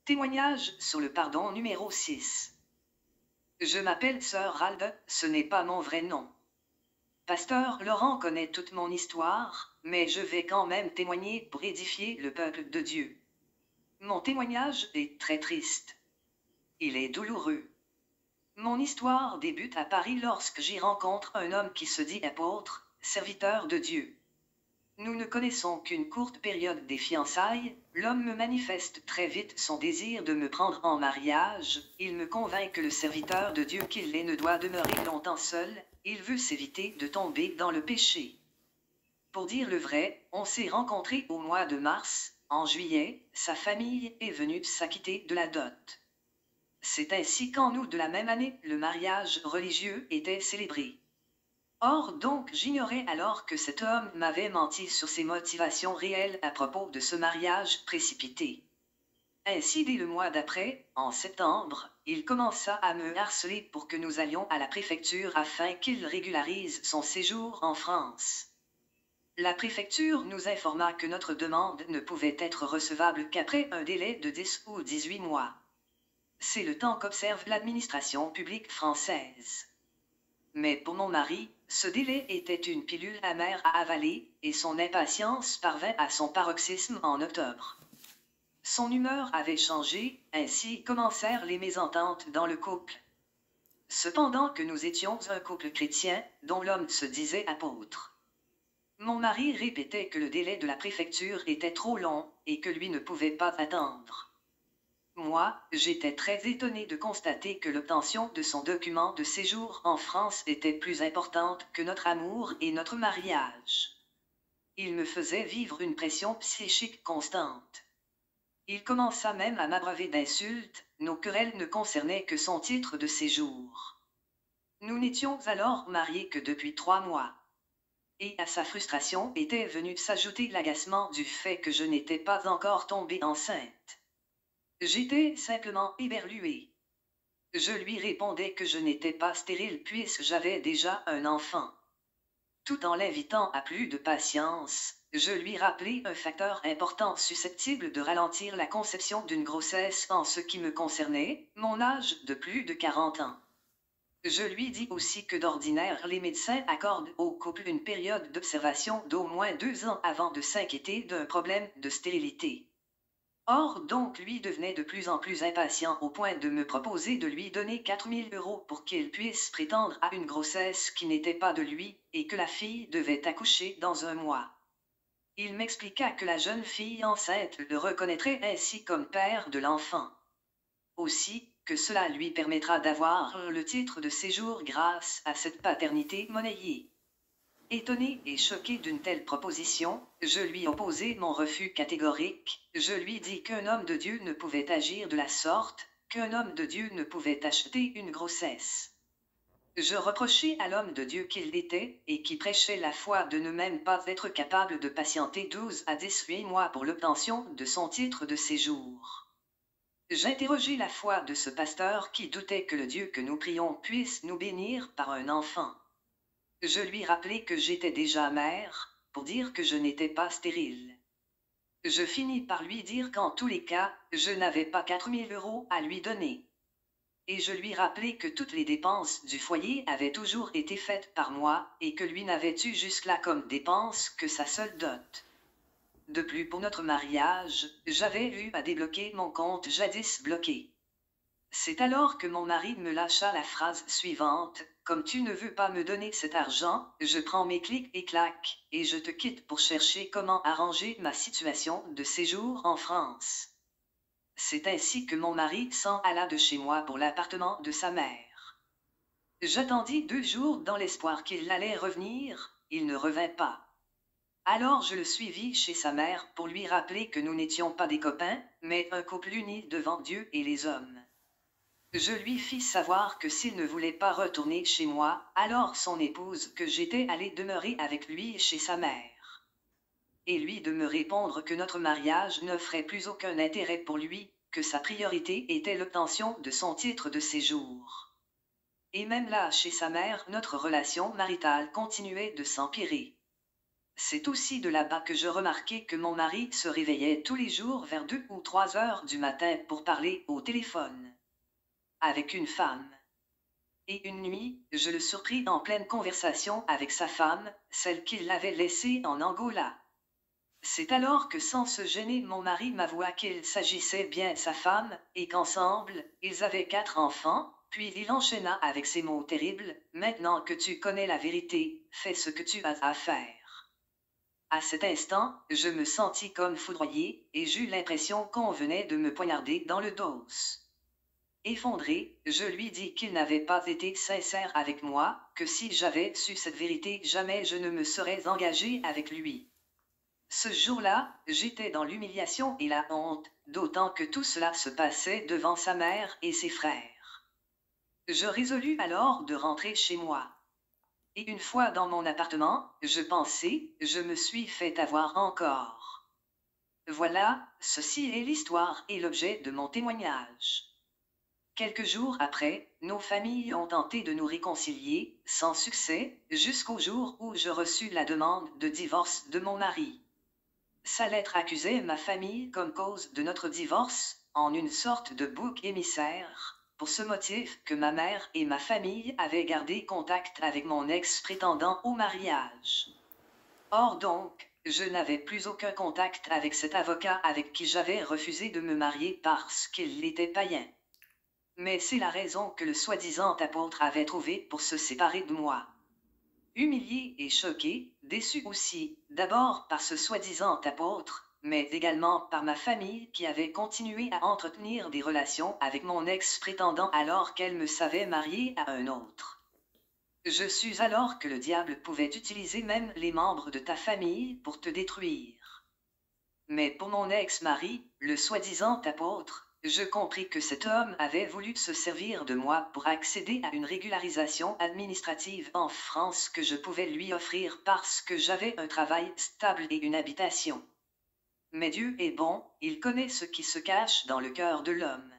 Témoignage sur le pardon numéro 6. Je m'appelle Sœur Ralde, ce n'est pas mon vrai nom. Pasteur Laurent connaît toute mon histoire, mais je vais quand même témoigner pour édifier le peuple de Dieu. Mon témoignage est très triste. Il est douloureux. Mon histoire débute à Paris lorsque j'y rencontre un homme qui se dit apôtre, serviteur de Dieu. Nous ne connaissons qu'une courte période des fiançailles, l'homme me manifeste très vite son désir de me prendre en mariage, il me convainc que le serviteur de Dieu qu'il est ne doit demeurer longtemps seul, il veut s'éviter de tomber dans le péché. Pour dire le vrai, on s'est rencontrés au mois de mars, en juillet, sa famille est venue s'acquitter de la dot. C'est ainsi qu'en août de la même année, le mariage religieux était célébré. Or donc j'ignorais alors que cet homme m'avait menti sur ses motivations réelles à propos de ce mariage précipité. Ainsi dès le mois d'après, en septembre, il commença à me harceler pour que nous allions à la préfecture afin qu'il régularise son séjour en France. La préfecture nous informa que notre demande ne pouvait être recevable qu'après un délai de 10 ou 18 mois. C'est le temps qu'observe l'administration publique française. Mais pour mon mari, ce délai était une pilule amère à avaler, et son impatience parvint à son paroxysme en octobre. Son humeur avait changé, ainsi commencèrent les mésententes dans le couple. Cependant que nous étions un couple chrétien, dont l'homme se disait apôtre. Mon mari répétait que le délai de la préfecture était trop long, et que lui ne pouvait pas attendre. Moi, j'étais très étonné de constater que l'obtention de son document de séjour en France était plus importante que notre amour et notre mariage. Il me faisait vivre une pression psychique constante. Il commença même à m'abreuver d'insultes, nos querelles ne concernaient que son titre de séjour. Nous n'étions alors mariés que depuis 3 mois. Et à sa frustration était venu s'ajouter l'agacement du fait que je n'étais pas encore tombée enceinte. J'étais simplement éberluée. Je lui répondais que je n'étais pas stérile puisque j'avais déjà un enfant. Tout en l'invitant à plus de patience, je lui rappelai un facteur important susceptible de ralentir la conception d'une grossesse en ce qui me concernait, mon âge de plus de 40 ans. Je lui dis aussi que d'ordinaire les médecins accordent au couple une période d'observation d'au moins 2 ans avant de s'inquiéter d'un problème de stérilité. Or donc lui devenait de plus en plus impatient au point de me proposer de lui donner 4 000 € pour qu'il puisse prétendre à une grossesse qui n'était pas de lui, et que la fille devait accoucher dans 1 mois. Il m'expliqua que la jeune fille enceinte le reconnaîtrait ainsi comme père de l'enfant. Aussi, que cela lui permettra d'avoir le titre de séjour grâce à cette paternité monnayée. Étonné et choqué d'une telle proposition, je lui opposai mon refus catégorique, je lui dis qu'un homme de Dieu ne pouvait agir de la sorte, qu'un homme de Dieu ne pouvait acheter une grossesse. Je reprochai à l'homme de Dieu qu'il était, et qui prêchait la foi de ne même pas être capable de patienter 12 à 18 mois pour l'obtention de son titre de séjour. J'interrogeai la foi de ce pasteur qui doutait que le Dieu que nous prions puisse nous bénir par un enfant. Je lui rappelai que j'étais déjà mère, pour dire que je n'étais pas stérile. Je finis par lui dire qu'en tous les cas, je n'avais pas 4 000 € à lui donner. Et je lui rappelai que toutes les dépenses du foyer avaient toujours été faites par moi, et que lui n'avait eu jusque-là comme dépense que sa seule dot. De plus pour notre mariage, j'avais eu à débloquer mon compte jadis bloqué. C'est alors que mon mari me lâcha la phrase suivante. Comme tu ne veux pas me donner cet argent, je prends mes clics et claques, et je te quitte pour chercher comment arranger ma situation de séjour en France. C'est ainsi que mon mari s'en alla de chez moi pour l'appartement de sa mère. J'attendis 2 jours dans l'espoir qu'il allait revenir, il ne revint pas. Alors je le suivis chez sa mère pour lui rappeler que nous n'étions pas des copains, mais un couple uni devant Dieu et les hommes. Je lui fis savoir que s'il ne voulait pas retourner chez moi, alors son épouse que j'étais allé demeurer avec lui chez sa mère. Et lui de me répondre que notre mariage n'offrait plus aucun intérêt pour lui, que sa priorité était l'obtention de son titre de séjour. Et même là chez sa mère, notre relation maritale continuait de s'empirer. C'est aussi de là-bas que je remarquai que mon mari se réveillait tous les jours vers 2 ou 3 heures du matin pour parler au téléphone avec une femme. Et une nuit, je le surpris en pleine conversation avec sa femme, celle qu'il l'avait laissée en Angola. C'est alors que sans se gêner mon mari m'avoua qu'il s'agissait bien de sa femme, et qu'ensemble, ils avaient 4 enfants, puis il enchaîna avec ces mots terribles, « Maintenant que tu connais la vérité, fais ce que tu as à faire. » À cet instant, je me sentis comme foudroyé, et j'eus l'impression qu'on venait de me poignarder dans le dos. Effondré, je lui dis qu'il n'avait pas été sincère avec moi, que si j'avais su cette vérité jamais je ne me serais engagé avec lui. Ce jour-là, j'étais dans l'humiliation et la honte, d'autant que tout cela se passait devant sa mère et ses frères. Je résolus alors de rentrer chez moi. Et une fois dans mon appartement, je pensais, je me suis fait avoir encore. Voilà, ceci est l'histoire et l'objet de mon témoignage. Quelques jours après, nos familles ont tenté de nous réconcilier, sans succès, jusqu'au jour où je reçus la demande de divorce de mon mari. Sa lettre accusait ma famille comme cause de notre divorce, en une sorte de bouc émissaire, pour ce motif que ma mère et ma famille avaient gardé contact avec mon ex-prétendant au mariage. Or donc, je n'avais plus aucun contact avec cet avocat avec qui j'avais refusé de me marier parce qu'il était païen. Mais c'est la raison que le soi-disant apôtre avait trouvée pour se séparer de moi. Humilié et choqué, déçu aussi, d'abord par ce soi-disant apôtre, mais également par ma famille qui avait continué à entretenir des relations avec mon ex-prétendant alors qu'elle me savait mariée à un autre. Je sus alors que le diable pouvait utiliser même les membres de ta famille pour te détruire. Mais pour mon ex-mari, le soi-disant apôtre, je compris que cet homme avait voulu se servir de moi pour accéder à une régularisation administrative en France que je pouvais lui offrir parce que j'avais un travail stable et une habitation. Mais Dieu est bon, il connaît ce qui se cache dans le cœur de l'homme.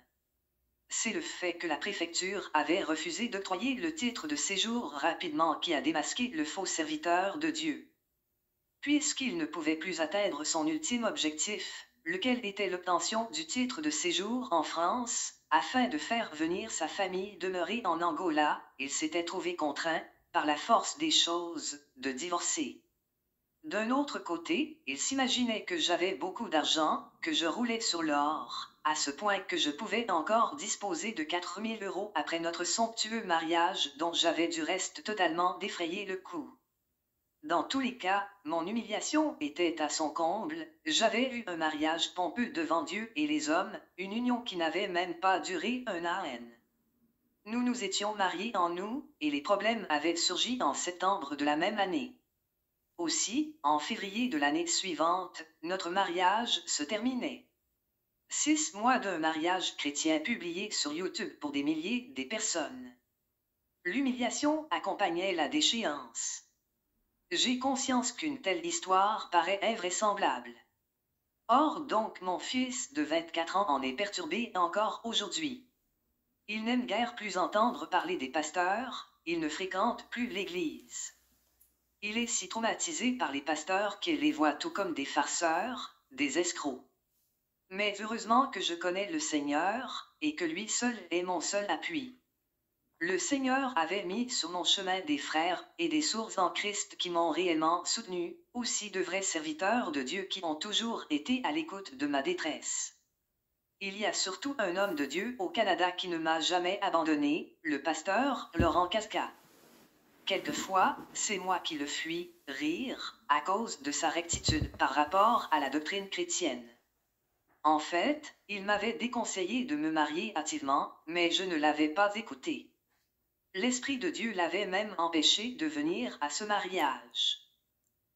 C'est le fait que la préfecture avait refusé d'octroyer le titre de séjour rapidement qui a démasqué le faux serviteur de Dieu. Puisqu'il ne pouvait plus atteindre son ultime objectif, lequel était l'obtention du titre de séjour en France, afin de faire venir sa famille demeurée en Angola, il s'était trouvé contraint, par la force des choses, de divorcer. D'un autre côté, il s'imaginait que j'avais beaucoup d'argent, que je roulais sur l'or, à ce point que je pouvais encore disposer de 4 000 € après notre somptueux mariage dont j'avais du reste totalement défrayé le coût. Dans tous les cas, mon humiliation était à son comble, j'avais eu un mariage pompeux devant Dieu et les hommes, une union qui n'avait même pas duré un an. Nous nous étions mariés en août, et les problèmes avaient surgi en septembre de la même année. Aussi, en février de l'année suivante, notre mariage se terminait. 6 mois d'un mariage chrétien publié sur YouTube pour des milliers de personnes. L'humiliation accompagnait la déchéance. J'ai conscience qu'une telle histoire paraît invraisemblable. Or donc mon fils de 24 ans en est perturbé encore aujourd'hui. Il n'aime guère plus entendre parler des pasteurs, il ne fréquente plus l'église. Il est si traumatisé par les pasteurs qu'il les voit tout comme des farceurs, des escrocs. Mais heureusement que je connais le Seigneur, et que lui seul est mon seul appui. Le Seigneur avait mis sur mon chemin des frères et des sources en Christ qui m'ont réellement soutenu, aussi de vrais serviteurs de Dieu qui ont toujours été à l'écoute de ma détresse. Il y a surtout un homme de Dieu au Canada qui ne m'a jamais abandonné, le pasteur Laurent Casca. Quelquefois, c'est moi qui le fuis, rire, à cause de sa rectitude par rapport à la doctrine chrétienne. En fait, il m'avait déconseillé de me marier hâtivement, mais je ne l'avais pas écouté. L'Esprit de Dieu l'avait même empêché de venir à ce mariage.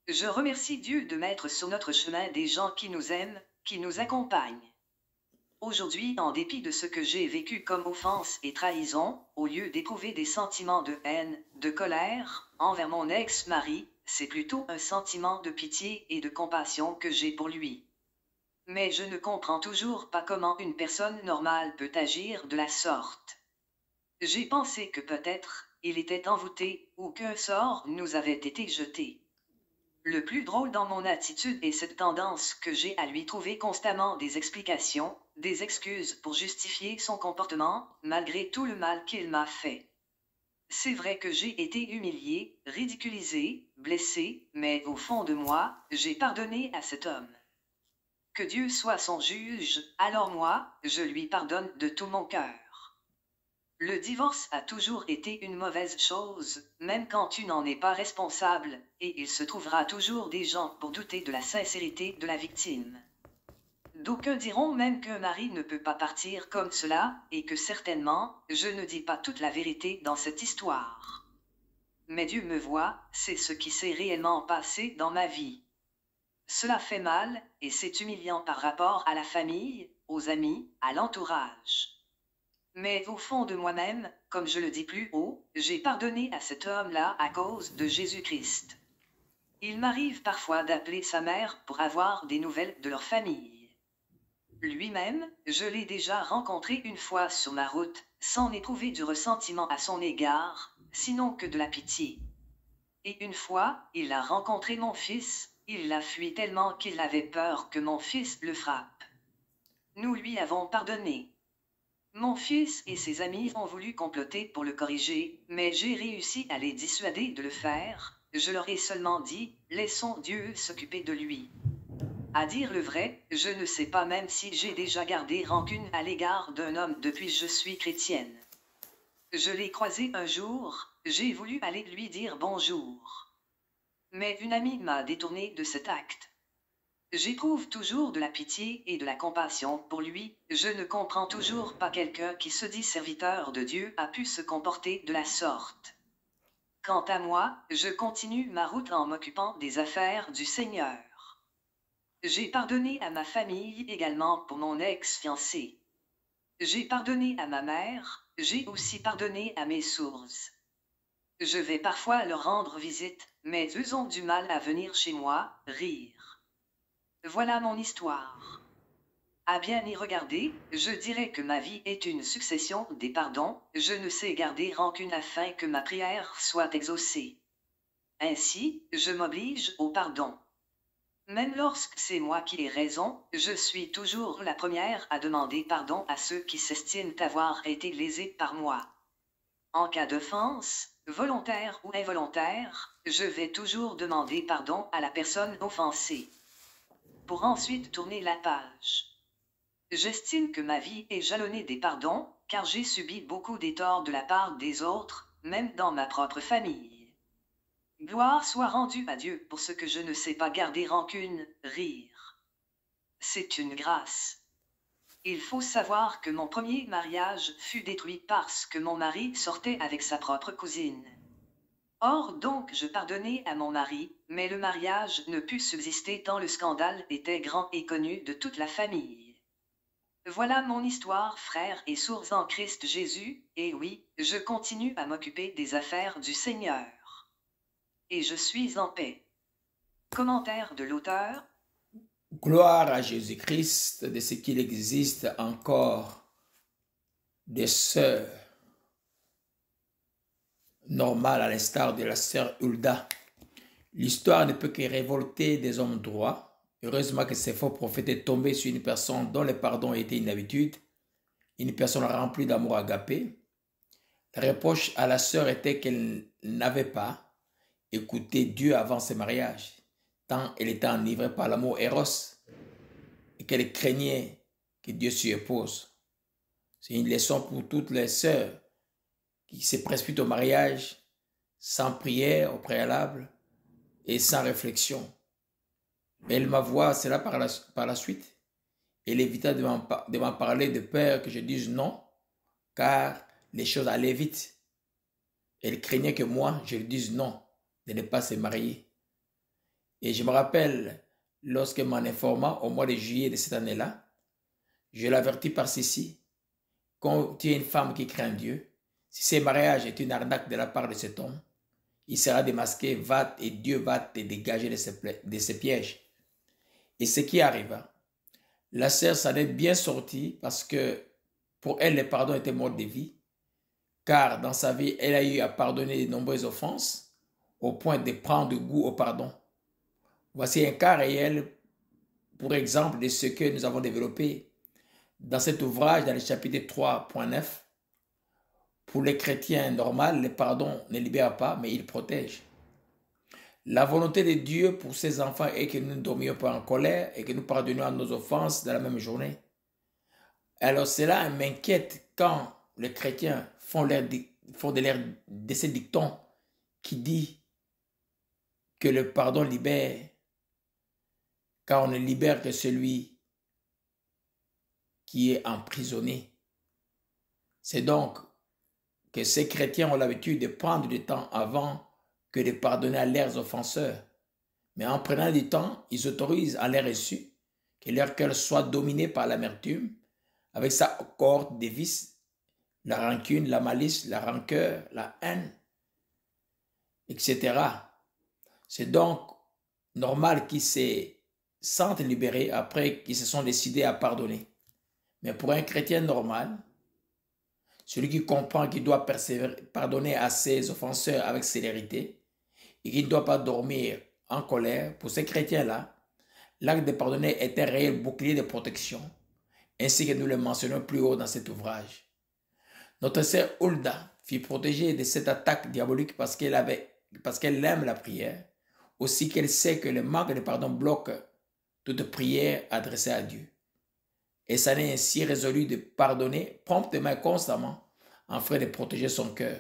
Je remercie Dieu de mettre sur notre chemin des gens qui nous aiment, qui nous accompagnent. Aujourd'hui, en dépit de ce que j'ai vécu comme offense et trahison, au lieu d'éprouver des sentiments de haine, de colère, envers mon ex-mari, c'est plutôt un sentiment de pitié et de compassion que j'ai pour lui. Mais je ne comprends toujours pas comment une personne normale peut agir de la sorte. J'ai pensé que peut-être, il était envoûté, ou qu'un sort nous avait été jeté. Le plus drôle dans mon attitude est cette tendance que j'ai à lui trouver constamment des explications, des excuses pour justifier son comportement, malgré tout le mal qu'il m'a fait. C'est vrai que j'ai été humilié, ridiculisé, blessé, mais au fond de moi, j'ai pardonné à cet homme. Que Dieu soit son juge, alors moi, je lui pardonne de tout mon cœur. Le divorce a toujours été une mauvaise chose, même quand tu n'en es pas responsable, et il se trouvera toujours des gens pour douter de la sincérité de la victime. D'aucuns diront même qu'un mari ne peut pas partir comme cela, et que certainement, je ne dis pas toute la vérité dans cette histoire. Mais Dieu me voit, c'est ce qui s'est réellement passé dans ma vie. Cela fait mal, et c'est humiliant par rapport à la famille, aux amis, à l'entourage. Mais au fond de moi-même, comme je le dis plus haut, j'ai pardonné à cet homme-là à cause de Jésus-Christ. Il m'arrive parfois d'appeler sa mère pour avoir des nouvelles de leur famille. Lui-même, je l'ai déjà rencontré une fois sur ma route, sans éprouver du ressentiment à son égard, sinon que de la pitié. Et une fois, il a rencontré mon fils, il l'a fui tellement qu'il avait peur que mon fils le frappe. Nous lui avons pardonné. Mon fils et ses amis ont voulu comploter pour le corriger, mais j'ai réussi à les dissuader de le faire. Je leur ai seulement dit, laissons Dieu s'occuper de lui. À dire le vrai, je ne sais pas même si j'ai déjà gardé rancune à l'égard d'un homme depuis que je suis chrétienne. Je l'ai croisé un jour, j'ai voulu aller lui dire bonjour. Mais une amie m'a détourné de cet acte. J'éprouve toujours de la pitié et de la compassion pour lui, je ne comprends toujours pas quelqu'un qui se dit serviteur de Dieu a pu se comporter de la sorte. Quant à moi, je continue ma route en m'occupant des affaires du Seigneur. J'ai pardonné à ma famille également pour mon ex-fiancé. J'ai pardonné à ma mère, j'ai aussi pardonné à mes sources. Je vais parfois leur rendre visite, mais eux ont du mal à venir chez moi, rire. Voilà mon histoire. À bien y regarder, je dirais que ma vie est une succession des pardons, je ne sais garder rancune afin que ma prière soit exaucée. Ainsi, je m'oblige au pardon. Même lorsque c'est moi qui ai raison, je suis toujours la première à demander pardon à ceux qui s'estiment avoir été lésés par moi. En cas d'offense, volontaire ou involontaire, je vais toujours demander pardon à la personne offensée. Pour ensuite tourner la page. J'estime que ma vie est jalonnée des pardons, car j'ai subi beaucoup des torts de la part des autres, même dans ma propre famille. Gloire soit rendue à Dieu pour ce que je ne sais pas garder rancune, rire. C'est une grâce. Il faut savoir que mon premier mariage fut détruit parce que mon mari sortait avec sa propre cousine. Or donc je pardonnai à mon mari, mais le mariage ne put subsister tant le scandale était grand et connu de toute la famille. Voilà mon histoire, frères et sœurs en Christ Jésus, et oui, je continue à m'occuper des affaires du Seigneur. Et je suis en paix. Commentaire de l'auteur. Gloire à Jésus-Christ de ce qu'il existe encore des sœurs normales à l'instar de la sœur Hulda. L'histoire ne peut que révolter des hommes droits. Heureusement que ces faux prophètes est tombé sur une personne dont le pardon était une habitude, une personne remplie d'amour agapé. La reproche à la sœur était qu'elle n'avait pas écouté Dieu avant ce mariage, tant elle était enivrée par l'amour Eros et qu'elle craignait que Dieu s'y oppose. C'est une leçon pour toutes les sœurs qui se précipitent au mariage sans prière au préalable et sans réflexion. Mais elle m'avoua cela par la suite. Elle évita de m'en parler de peur que je dise non, car les choses allaient vite. Elle craignait que moi, je lui dise non, de ne pas se marier. Et je me rappelle, lorsqu'elle m'en informa au mois de juillet de cette année-là, je l'avertis par ceci: quand tu es une femme qui craint Dieu, si ce mariage est une arnaque de la part de cet homme, il sera démasqué, et Dieu va te dégager de ses pièges. Et ce qui arriva, la sœur s'en est bien sortie parce que pour elle, le pardon était mode de vie, car dans sa vie, elle a eu à pardonner de nombreuses offenses au point de prendre goût au pardon. Voici un cas réel, pour exemple, de ce que nous avons développé dans cet ouvrage, dans le chapitre 3.9. Pour les chrétiens normaux, le pardon ne libère pas, mais il protège. La volonté de Dieu pour ses enfants est que nous ne dormions pas en colère et que nous pardonnions nos offenses dans la même journée. Alors cela m'inquiète quand les chrétiens font de ces dictons qui dit que le pardon libère, car on ne libère que celui qui est emprisonné. C'est donc que ces chrétiens ont l'habitude de prendre du temps avant que de pardonner à leurs offenseurs. Mais en prenant du temps, ils autorisent à leur reçu que leur cœur soit dominé par l'amertume, avec sa cohorte de vices, la rancune, la malice, la rancœur, la haine, etc. C'est donc normal qu'ils se sentent libérés après qu'ils se sont décidés à pardonner. Mais pour un chrétien normal, celui qui comprend qu'il doit pardonner à ses offenseurs avec célérité et qu'il ne doit pas dormir en colère, pour ces chrétiens-là, l'acte de pardonner est un réel bouclier de protection, ainsi que nous le mentionnons plus haut dans cet ouvrage. Notre sœur Hulda fut protégée de cette attaque diabolique parce qu'elle aime la prière, aussi qu'elle sait que le manque de pardon bloque toute prière adressée à Dieu. Et s'en est ainsi résolu de pardonner promptement et constamment, afin de protéger son cœur.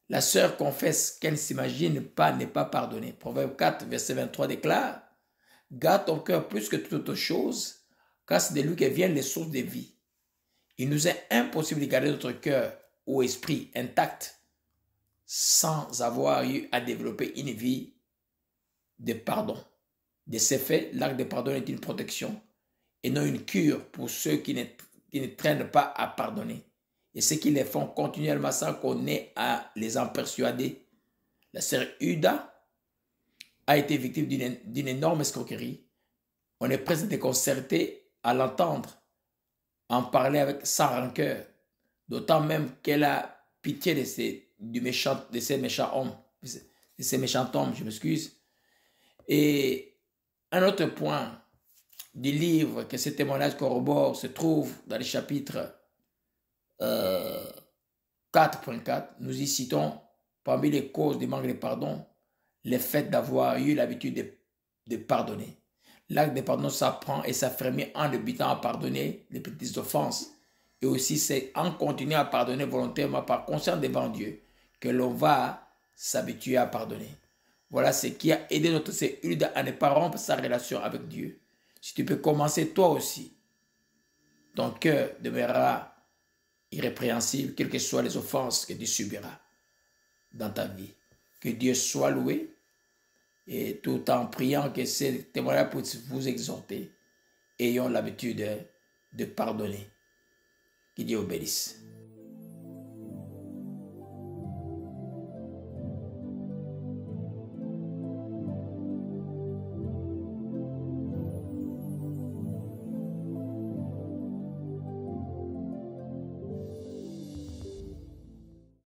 La sœur confesse qu'elle ne s'imagine pas ne pas pardonner. Proverbe 4, verset 23 déclare « Garde ton cœur plus que toute autre chose, car c'est de lui que viennent les sources de vie. » Il nous est impossible de garder notre cœur ou esprit intact sans avoir eu à développer une vie de pardon. De ce fait, l'acte de pardon est une protection et non une cure pour ceux qui ne traînent pas à pardonner. Et ceux qui les font continuellement sans qu'on ait à les en persuader. La sœur Hulda a été victime d'une énorme escroquerie. On est presque déconcerté à l'entendre en parler avec sans rancœur, d'autant même qu'elle a pitié de ces méchants hommes, je m'excuse. Et un autre point du livre que ce témoignage corrobore se trouve dans le chapitre 4.4, nous y citons parmi les causes du manque de pardon, le fait d'avoir eu l'habitude de pardonner. L'acte de pardon s'apprend et s'affermit en débutant à pardonner les petites offenses. Et aussi c'est en continuant à pardonner volontairement par conscience devant Dieu que l'on va s'habituer à pardonner. Voilà ce qui a aidé notre sœur Hulda à ne pas rompre sa relation avec Dieu. Si tu peux commencer toi aussi, ton cœur demeurera irrépréhensible, quelles que soient les offenses que tu subiras dans ta vie. Que Dieu soit loué, et tout en priant que ces témoignages puissent vous exhorter, ayons l'habitude de pardonner. Que Dieu vous bénisse.